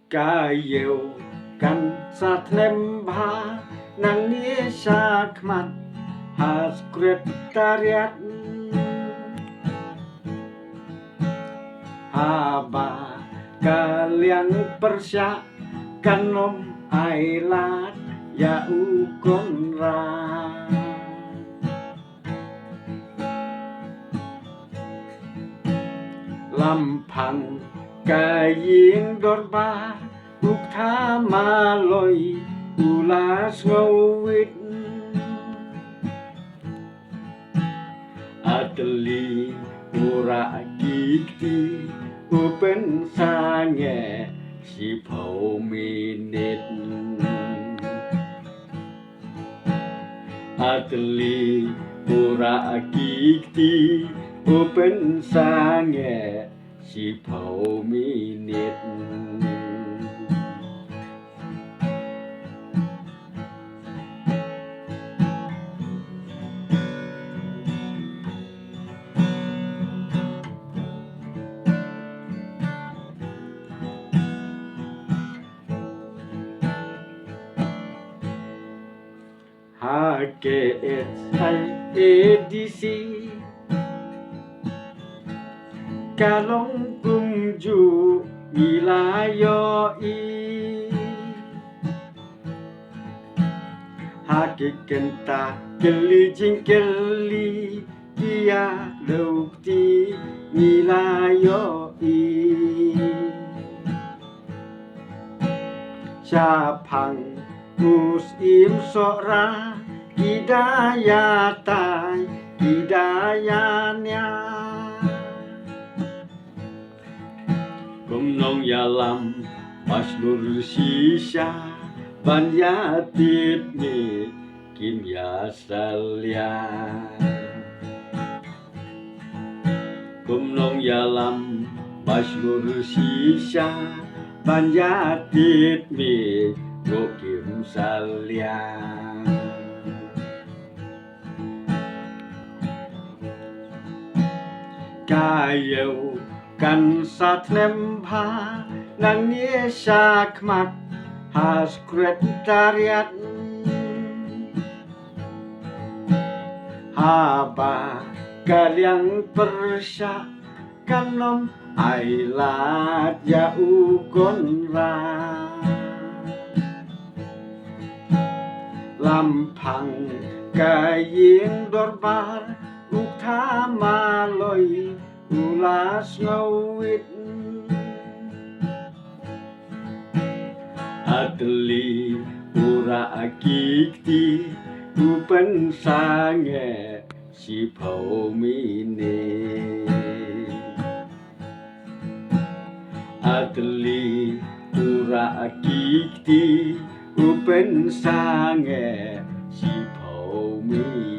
Kayu kan satnemba nang sakmat has sekretariat Haba kalian persya kanom ailat ya ukonra Lampang kayin dorba ukta maloi ulas ngawit Ateli ura gigti upen sange si minit Ateli ura gigti upen sange si minit Hake edisi kalong kumju wilayoi Hake kenta keli jingkeli dia lukti wilayoi Syapang Muslim sora hidayatai hidayanya Gumnong yalam masnur sisya banyatib ni kimya salya Gumnong yalam masnur sisya banyatib ni Gokim salya Kayu kan satnemba nang sakmat has sekretariat Haba kalian persya kanom ailat ya ukonra Lampang kayin dorbar ukta maloi ulas ngawit Ateli ura gigti upen sange si minit Ateli ura gigti upen sange si minit